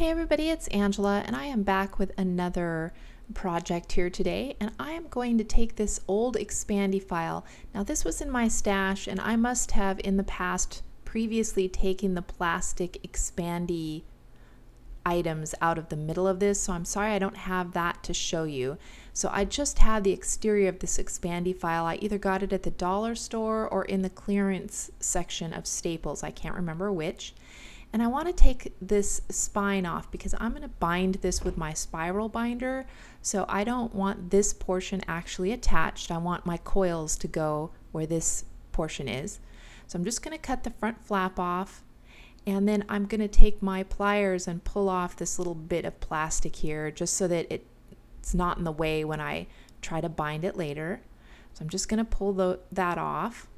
Hey everybody, it's Angela and I am back with another project here today, and I am going to take this old expandy file. Now this was in my stash and I must have in the past previously taken the plastic expandy items out of the middle of this, so I'm sorry I don't have that to show you. So I just had the exterior of this expandy file. I either got it at the dollar store or in the clearance section of Staples. I can't remember which. And I want to take this spine off because I'm going to bind this with my spiral binder. So I don't want this portion actually attached. I want my coils to go where this portion is. So I'm just going to cut the front flap off, and then I'm going to take my pliers and pull off this little bit of plastic here just so that it's not in the way when I try to bind it later. So I'm just going to pull that off,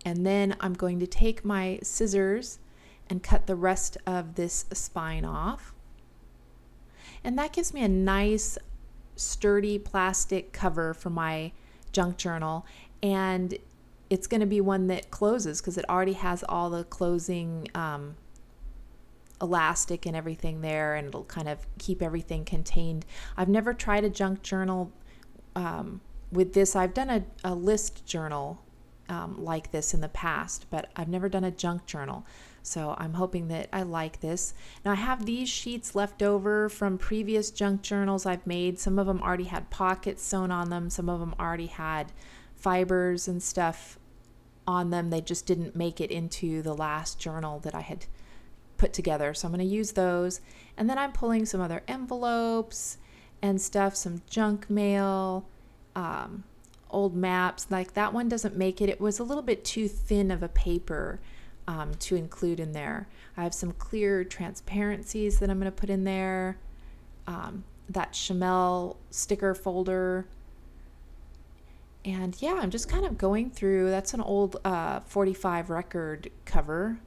and then I'm going to take my scissors and cut the rest of this spine off. And that gives me a nice sturdy plastic cover for my junk journal, and it's going to be one that closes because it already has all the closing elastic and everything there, and it'll kind of keep everything contained. I've never tried a junk journal with this. I've done a list journal like this in the past, but I've never done a junk journal. So I'm hoping that I like this. Now I have these sheets left over from previous junk journals I've made. Some of them already had pockets sewn on them. Some of them already had fibers and stuff on them. They just didn't make it into the last journal that I had put together. So I'm going to use those. And then I'm pulling some other envelopes and stuff, some junk mail, old maps. Like that one doesn't make it. It was a little bit too thin of a paper to include in there. I have some clear transparencies that I'm going to put in there. That Chamel sticker folder. And yeah, I'm just kind of going through. That's an old 45 record cover.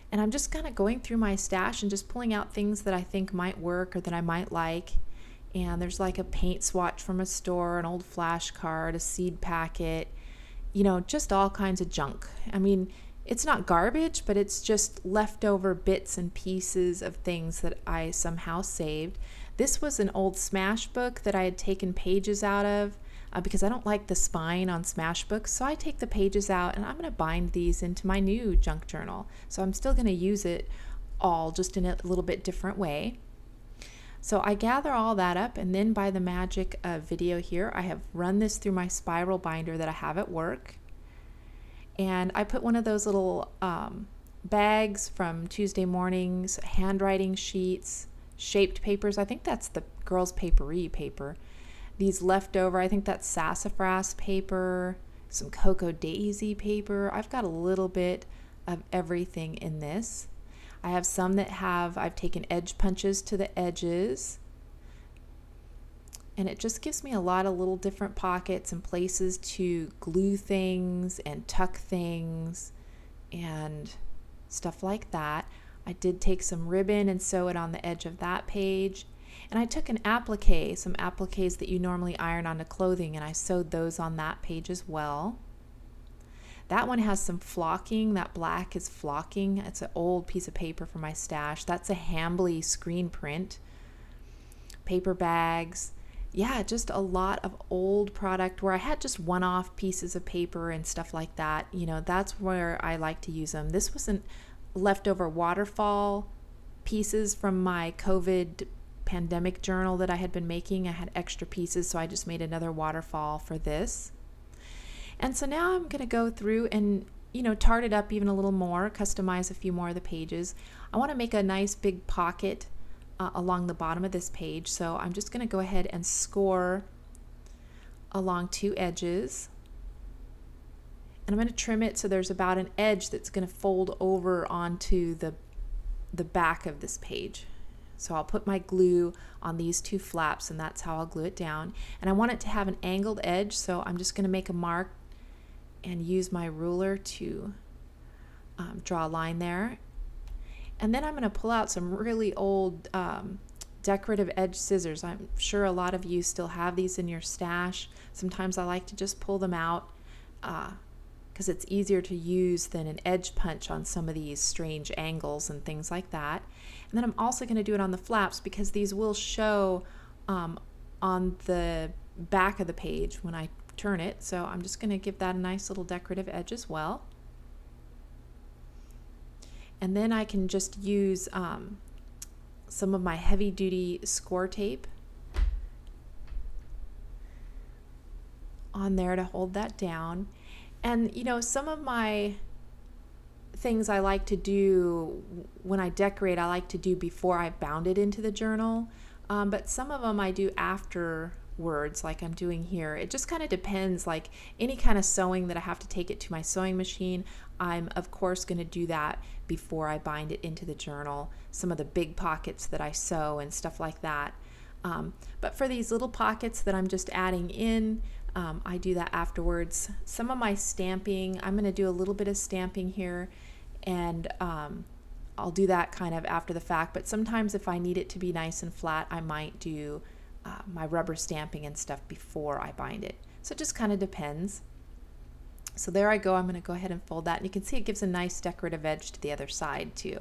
And I'm just kind of going through my stash and just pulling out things that I think might work or that I might like. And there's like a paint swatch from a store, an old flashcard, a seed packet, just all kinds of junk. I mean, it's not garbage, but it's just leftover bits and pieces of things that I somehow saved. This was an old Smash book that I had taken pages out of because I don't like the spine on Smash books. So I take the pages out and I'm going to bind these into my new junk journal. So I'm still going to use it all just in a little bit different way. So I gather all that up, and then by the magic of video here, I have run this through my spiral binder that I have at work. And I put one of those little bags from Tuesday Mornings, handwriting sheets, shaped papers. I think that's the girls' papery paper. These leftover, I think that's sassafras paper, some cocoa daisy paper. I've got a little bit of everything in this. I have some that I've taken edge punches to the edges. And it just gives me a lot of little different pockets and places to glue things and tuck things and stuff like that. I did take some ribbon and sew it on the edge of that page. And I took an applique, some appliques that you normally iron onto clothing, and I sewed those on that page as well. That one has some flocking. That black is flocking. It's an old piece of paper from my stash. That's a Hambly screen print. Paper bags. Yeah, just a lot of old product where I had just one-off pieces of paper and stuff like that. That's where I like to use them. This wasn't leftover waterfall pieces from my COVID pandemic journal that I had been making. I had extra pieces, so I just made another waterfall for this. And so now I'm going to go through and, tart it up even a little more, customize a few more of the pages. I want to make a nice big pocket along the bottom of this page. So I'm just going to go ahead and score along two edges. And I'm going to trim it so there's about an edge that's going to fold over onto the back of this page. So I'll put my glue on these two flaps, and that's how I'll glue it down. And I want it to have an angled edge, so I'm just going to make a mark and use my ruler to draw a line there. And then I'm going to pull out some really old decorative edge scissors. I'm sure a lot of you still have these in your stash. Sometimes I like to just pull them out because it's easier to use than an edge punch on some of these strange angles and things like that. And then I'm also going to do it on the flaps because these will show on the back of the page when I turn it. So I'm just going to give that a nice little decorative edge as well. And then I can just use some of my heavy duty score tape on there to hold that down. And you know, some of my things I like to do when I decorate, I like to do before I bound it into the journal, but some of them I do afterwards, like I'm doing here. It just kind of depends. Like any kind of sewing that I have to take it to my sewing machine, I'm of course going to do that before I bind it into the journal. Some of the big pockets that I sew and stuff like that. But for these little pockets that I'm just adding in, I do that afterwards. Some of my stamping, I'm going to do a little bit of stamping here, and I'll do that kind of after the fact. But sometimes if I need it to be nice and flat, I might do my rubber stamping and stuff before I bind it. So it just kind of depends. So there I go. I'm going to go ahead and fold that. And you can see it gives a nice decorative edge to the other side too.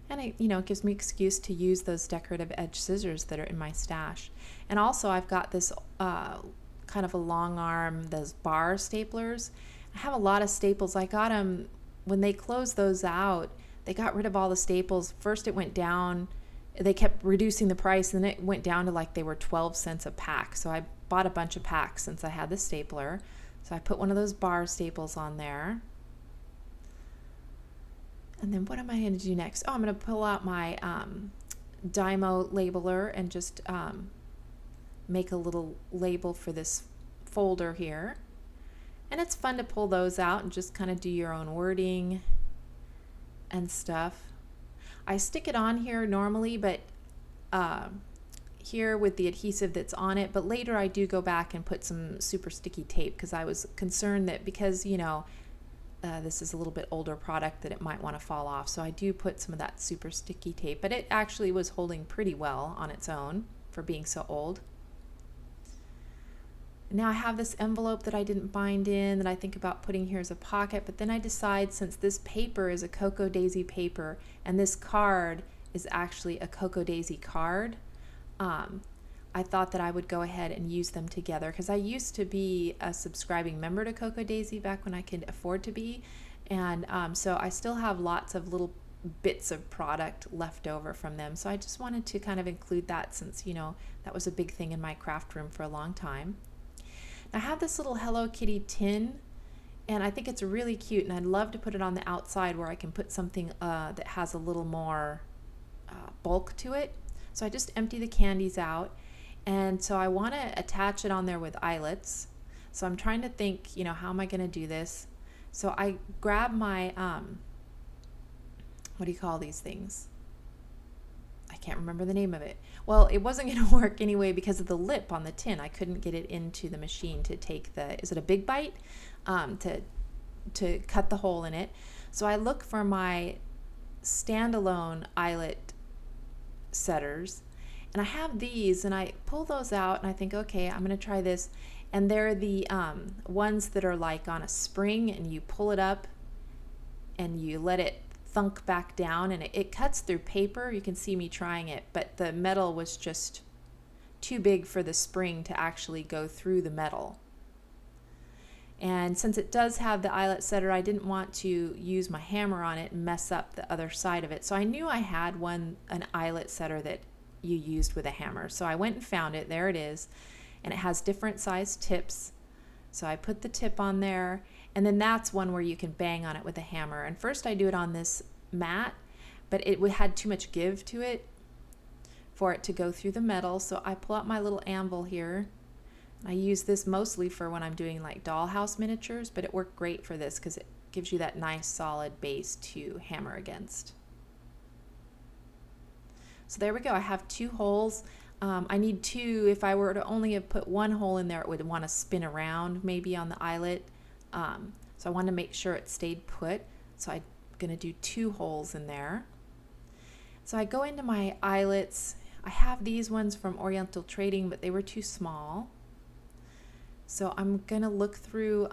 And it gives me excuse to use those decorative edge scissors that are in my stash. And also I've got this kind of a long arm, those bar staplers. I have a lot of staples. I got them when they closed those out. They got rid of all the staples. First it went down. They kept reducing the price, and then it went down to like they were 12 cents a pack. So I bought a bunch of packs since I had the stapler. So I put one of those bar staples on there. And then what am I going to do next? Oh, I'm going to pull out my Dymo labeler and just make a little label for this folder here. And it's fun to pull those out and just kind of do your own wording and stuff. I stick it on here normally, but here with the adhesive that's on it, but later I do go back and put some super sticky tape because I was concerned that because, this is a little bit older product that it might want to fall off. So I do put some of that super sticky tape, but it actually was holding pretty well on its own for being so old. Now I have this envelope that I didn't bind in that I think about putting here as a pocket, but then I decide since this paper is a Cocoa Daisy paper and this card is actually a Cocoa Daisy card, I thought that I would go ahead and use them together because I used to be a subscribing member to Cocoa Daisy back when I could afford to be, and so I still have lots of little bits of product left over from them. So I just wanted to kind of include that since that was a big thing in my craft room for a long time. Now I have this little Hello Kitty tin, and I think it's really cute, and I'd love to put it on the outside where I can put something that has a little more bulk to it. So I just empty the candies out. And so I want to attach it on there with eyelets. So I'm trying to think, how am I going to do this? So I grab my, what do you call these things? I can't remember the name of it. Well, it wasn't going to work anyway because of the lip on the tin. I couldn't get it into the machine to take is it a Big Bite? To cut the hole in it. So I look for my standalone eyelet setters. And I have these, and I pull those out, and I think, okay, I'm going to try this. And they're the ones that are like on a spring, and you pull it up, and you let it thunk back down, and it cuts through paper. You can see me trying it, but the metal was just too big for the spring to actually go through the metal. And since it does have the eyelet setter, I didn't want to use my hammer on it and mess up the other side of it. So I knew I had an eyelet setter that you used with a hammer. So I went and found it. There it is. And it has different size tips. So I put the tip on there, and then that's one where you can bang on it with a hammer. And first I do it on this mat, but it had too much give to it for it to go through the metal. So I pull out my little anvil here. I use this mostly for when I'm doing like dollhouse miniatures, but it worked great for this because it gives you that nice solid base to hammer against. So there we go. I have 2 holes. I need 2. If I were to only have put 1 hole in there, it would want to spin around maybe on the eyelet. So I want to make sure it stayed put. So I'm going to do 2 holes in there. So I go into my eyelets. I have these ones from Oriental Trading, but they were too small. So I'm gonna look through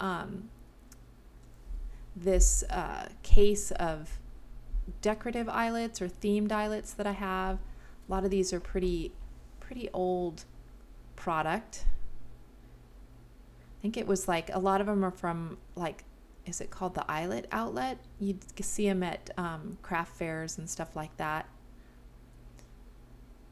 this case of decorative eyelets or themed eyelets that I have. A lot of these are pretty old product. I think it was like a lot of them are from, like, is it called the Eyelet Outlet? You see them at craft fairs and stuff like that.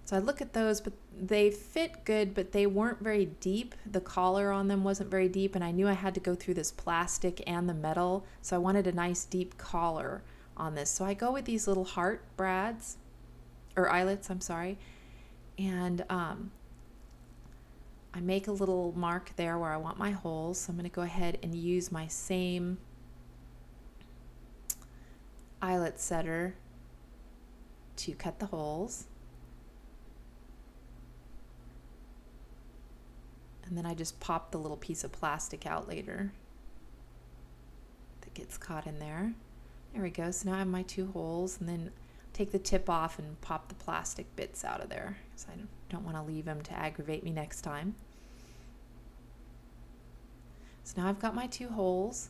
So I look at those, but they fit good, but they weren't very deep. The collar on them wasn't very deep, and I knew I had to go through this plastic and the metal, so I wanted a nice deep collar on this. So I go with these little heart brads, or eyelets, I'm sorry, and I make a little mark there where I want my holes. So I'm going to go ahead and use my same eyelet setter to cut the holes. And then I just pop the little piece of plastic out later that gets caught in there. There we go. So now I have my 2 holes, and then take the tip off and pop the plastic bits out of there because I don't want to leave them to aggravate me next time. So now I've got my 2 holes.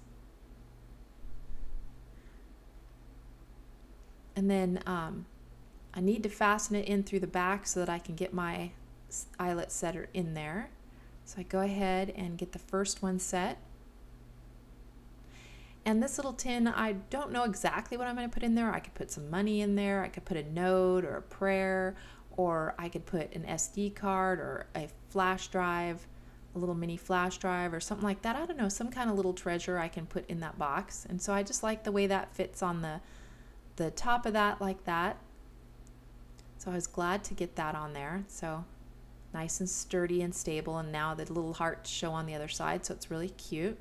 And then I need to fasten it in through the back so that I can get my eyelet setter in there. So I go ahead and get the first one set. And this little tin, I don't know exactly what I'm going to put in there. I could put some money in there. I could put a note or a prayer, or I could put an SD card or a flash drive, a little mini flash drive or something like that. I don't know, some kind of little treasure I can put in that box. And so I just like the way that fits on the top of that, like that. So I was glad to get that on there. So nice and sturdy and stable, and now the little hearts show on the other side, so it's really cute.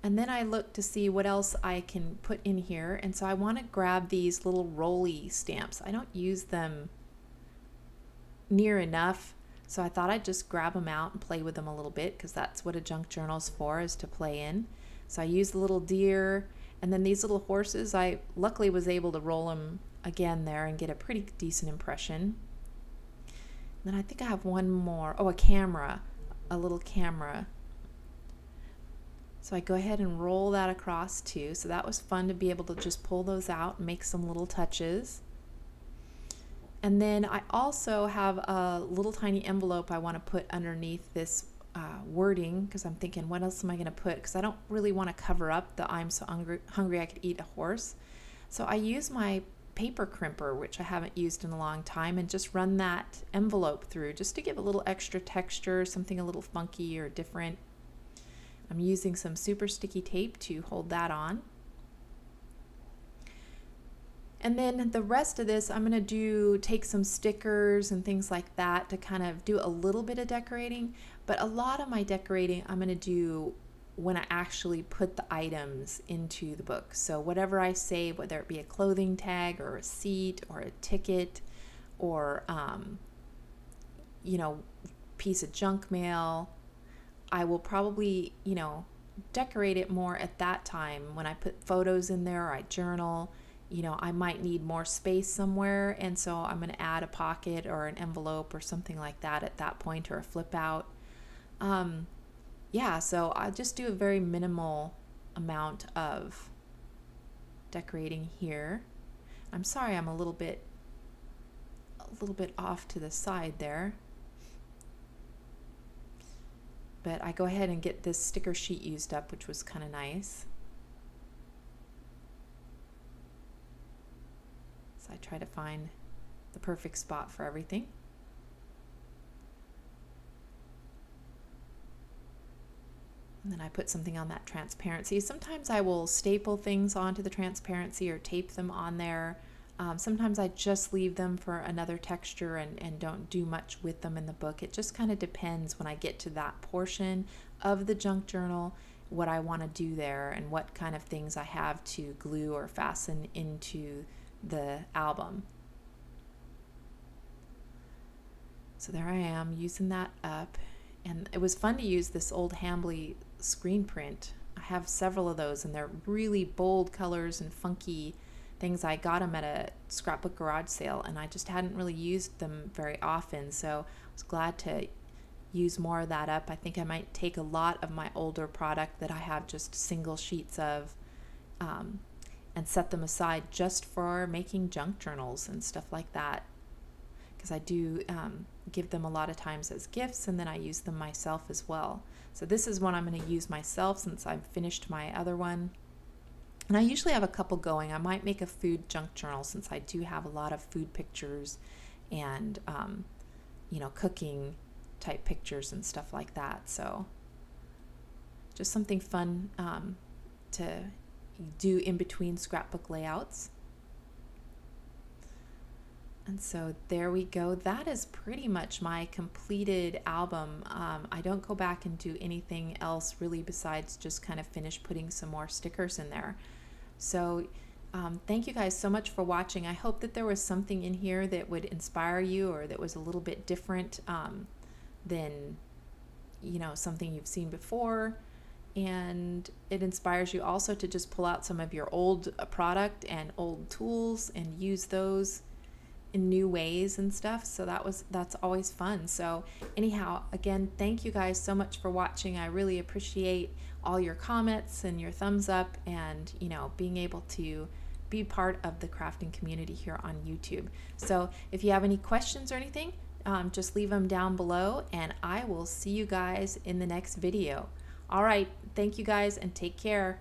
And then I look to see what else I can put in here, and so I want to grab these little rolly stamps. I don't use them near enough, so I thought I'd just grab them out and play with them a little bit, because that's what a junk journal's for, is to play in. So I use the little deer, and then these little horses, I luckily was able to roll them again there and get a pretty decent impression. And then I think I have one more. Oh, a camera, a little camera. So I go ahead and roll that across too. So that was fun to be able to just pull those out and make some little touches. And then I also have a little tiny envelope I want to put underneath this wording, because I'm thinking, what else am I going to put? Because I don't really want to cover up the "I'm so hungry I could eat a horse." So I use my paper crimper, which I haven't used in a long time, and just run that envelope through just to give a little extra texture, something a little funky or different. I'm using some super sticky tape to hold that on. And then the rest of this, I'm going to take some stickers and things like that to kind of do a little bit of decorating. But a lot of my decorating I'm going to do when I actually put the items into the book. So whatever I say, whether it be a clothing tag or a seat or a ticket or, piece of junk mail, I will probably, decorate it more at that time. When I put photos in there or I journal, I might need more space somewhere, and so I'm going to add a pocket or an envelope or something like that at that point, or a flip out. So I just do a very minimal amount of decorating here. I'm sorry I'm a little bit off to the side there. But I go ahead and get this sticker sheet used up, which was kind of nice. So I try to find the perfect spot for everything. And then I put something on that transparency. Sometimes I will staple things onto the transparency or tape them on there. Sometimes I just leave them for another texture and don't do much with them in the book. It just kind of depends when I get to that portion of the junk journal, what I want to do there and what kind of things I have to glue or fasten into the album. So there I am using that up, and it was fun to use this old Hambly screen print. I have several of those, and they're really bold colors and funky things. I got them at a scrapbook garage sale, and I just hadn't really used them very often, so I was glad to use more of that up. I think I might take a lot of my older product that I have just single sheets of, and set them aside just for making junk journals and stuff like that, because I do give them a lot of times as gifts, and then I use them myself as well. So this is one I'm going to use myself since I've finished my other one. And I usually have a couple going. I might make a food junk journal since I do have a lot of food pictures and, cooking type pictures and stuff like that. So just something fun to do in between scrapbook layouts. And so there we go. That is pretty much my completed album. I don't go back and do anything else really besides just kind of finish putting some more stickers in there. So thank you guys so much for watching. I hope that there was something in here that would inspire you, or that was a little bit different than something you've seen before. And it inspires you also to just pull out some of your old product and old tools and use those in new ways and stuff. So that's always fun. So anyhow, again, thank you guys so much for watching. I really appreciate all your comments and your thumbs up, and being able to be part of the crafting community here on YouTube. So if you have any questions or anything, just leave them down below, and I will see you guys in the next video. All right, thank you guys, and take care.